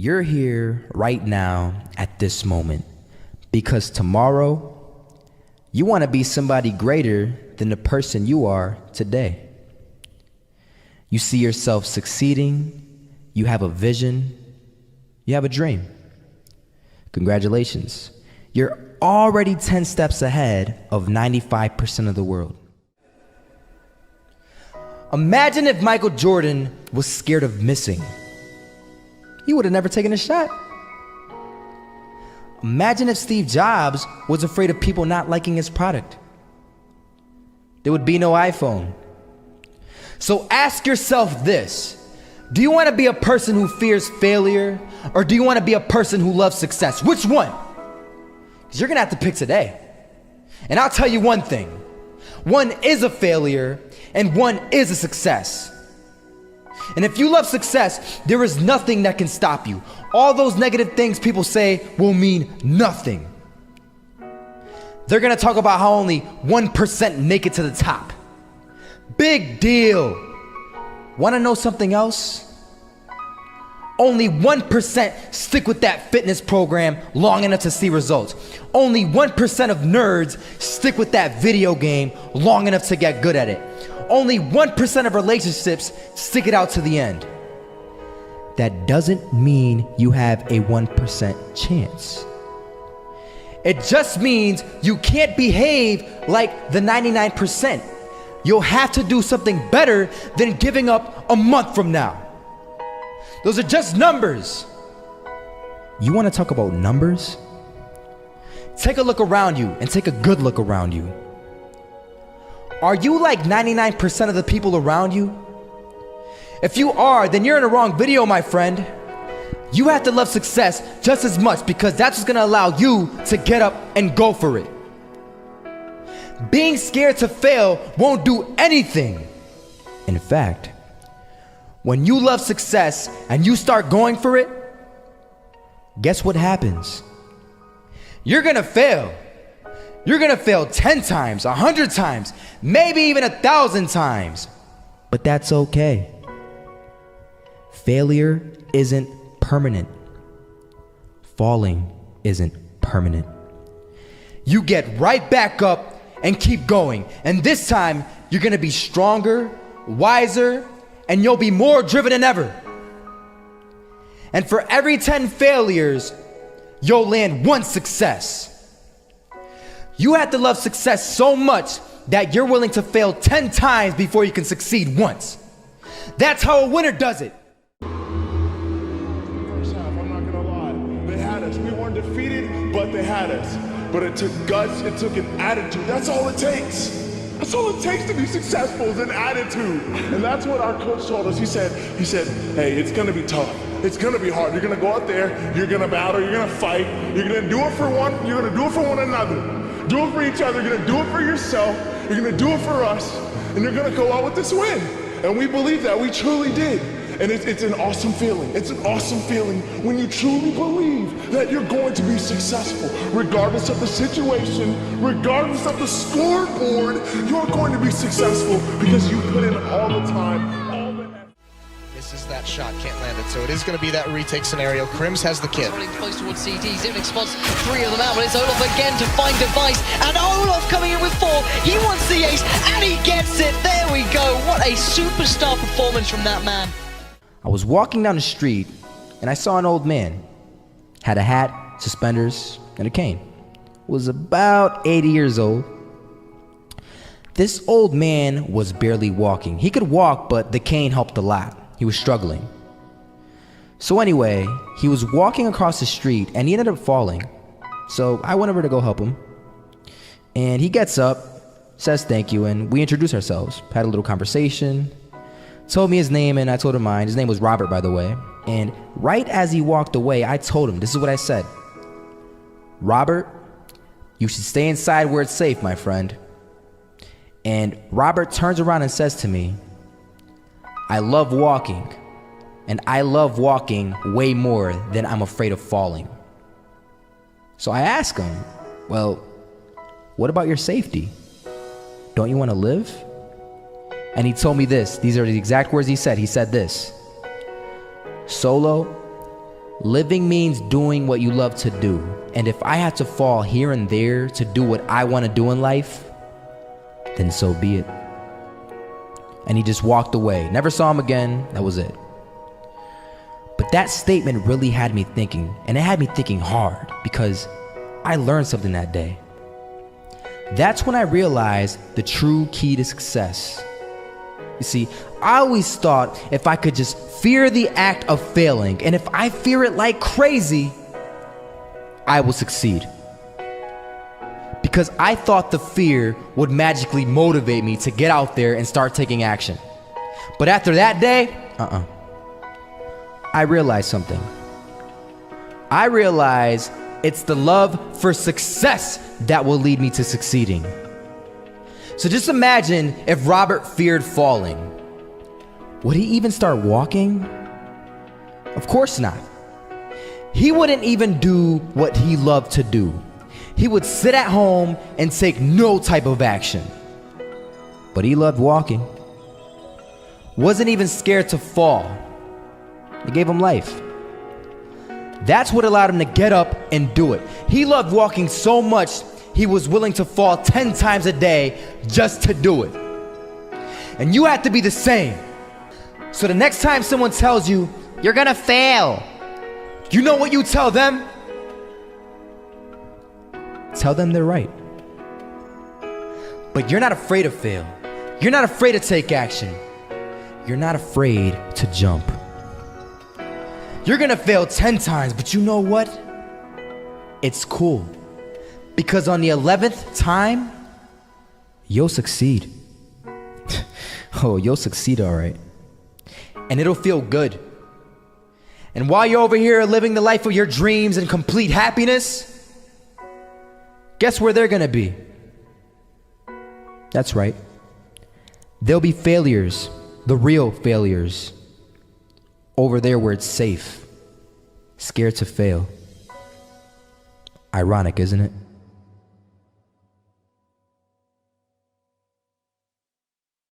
You're here right now at this moment because tomorrow you want to be somebody greater than the person you are today. You see yourself succeeding, you have a vision, you have a dream. Congratulations. You're already 10 steps ahead of 95% of the world. Imagine if Michael Jordan was scared of missing. He would have never taken a shot. Imagine if Steve Jobs was afraid of people not liking his product. There would be no iPhone. So ask yourself this. Do you want to be a person who fears failure, or do you want to be a person who loves success? Which one? Because you're going to have to pick today. And I'll tell you one thing. One is a failure, and one is a success. And if you love success, there is nothing that can stop you. All those negative things people say will mean nothing. They're gonna talk about how only 1% make it to the top. Big deal. Wanna know something else? Only 1% stick with that fitness program long enough to see results. Only 1% of nerds stick with that video game long enough to get good at it. Only 1% of relationships stick it out to the end. That doesn't mean you have a 1% chance. It just means you can't behave like the 99%. You'll have to do something better than giving up a month from now. Those are just numbers. You want to talk about numbers? Take a look around you and take a good look around you. Are you like 99% of the people around you? If you are, then you're in the wrong video, my friend. You have to love success just as much because that's what's gonna allow you to get up and go for it. Being scared to fail won't do anything. In fact, when you love success and you start going for it, guess what happens? You're gonna fail. You're gonna fail 10 times, 100 times, maybe even 1,000 times. But that's okay. Failure isn't permanent. Falling isn't permanent. You get right back up and keep going. And this time, you're gonna be stronger, wiser, and you'll be more driven than ever. And for every 10 failures, you'll land one success. You have to love success so much that you're willing to fail 10 times before you can succeed once. That's how a winner does it. First half, I'm not gonna lie. They had us. We weren't defeated, but they had us. But it took guts, it took an attitude. That's all it takes. That's all it takes to be successful is an attitude. And that's what our coach told us. He said, hey, it's gonna be tough. It's gonna be hard. You're gonna go out there, you're gonna battle, you're gonna fight, you're gonna do it for one, you're gonna do it for one another. Do it for each other, you're gonna do it for yourself, you're gonna do it for us, and you're gonna go out with this win. And we believe that, we truly did. And it's an awesome feeling. It's an awesome feeling when you truly believe that you're going to be successful. Regardless of the situation, regardless of the scoreboard, you're going to be successful because you put in all the time. Misses that shot, can't land it, so it is going to be that retake scenario. Crims has the kit. Running close towards CT, Zivnik spots 3 of them out, but it's Olaf again to find Device, and Olaf coming in with 4, he wants the ace, and he gets it, there we go, what a superstar performance from that man. I was walking down the street and I saw an old man. Had a hat, suspenders, and a cane. Was about 80 years old. This old man was barely walking. He could walk, but the cane helped a lot. He was struggling. So anyway, he was walking across the street and he ended up falling. So I went over to go help him. And he gets up, says thank you, and we introduced ourselves. Had a little conversation. Told me his name and I told him mine. His name was Robert, by the way. And right as he walked away, I told him, this is what I said. Robert, you should stay inside where it's safe, my friend. And Robert turns around and says to me, I love walking, and I love walking way more than I'm afraid of falling. So I asked him, well, what about your safety? Don't you want to live? And he told me this. These are the exact words he said. He said this: Solo, Living means doing what you love to do. And if I had to fall here and there to do what I want to do in life, then so be it. And he just walked away. Never saw him again. That was it. But that statement really had me thinking, and it had me thinking hard, because I learned something that day. That's when I realized the true key to success. You see, I always thought if I could just fear the act of failing, and if I fear it like crazy, I will succeed. Because I thought the fear would magically motivate me to get out there and start taking action. But after that day, I realized something. I realized it's the love for success that will lead me to succeeding. So just imagine if Robert feared falling. Would he even start walking? Of course not. He wouldn't even do what he loved to do. He would sit at home and take no type of action. But he loved walking. Wasn't even scared to fall. It gave him life. That's what allowed him to get up and do it. He loved walking so much, he was willing to fall 10 times a day just to do it. And you have to be the same. So the next time someone tells you, you're gonna fail, you know what you tell them? Tell them they're right. But you're not afraid to fail. You're not afraid to take action. You're not afraid to jump. You're gonna fail 10 times, but you know what? It's cool. Because on the 11th time, you'll succeed. Oh, you'll succeed, all right. And it'll feel good. And while you're over here living the life of your dreams and complete happiness, guess where they're gonna be? That's right. They'll be failures, the real failures. Over there where it's safe, scared to fail. Ironic, isn't it?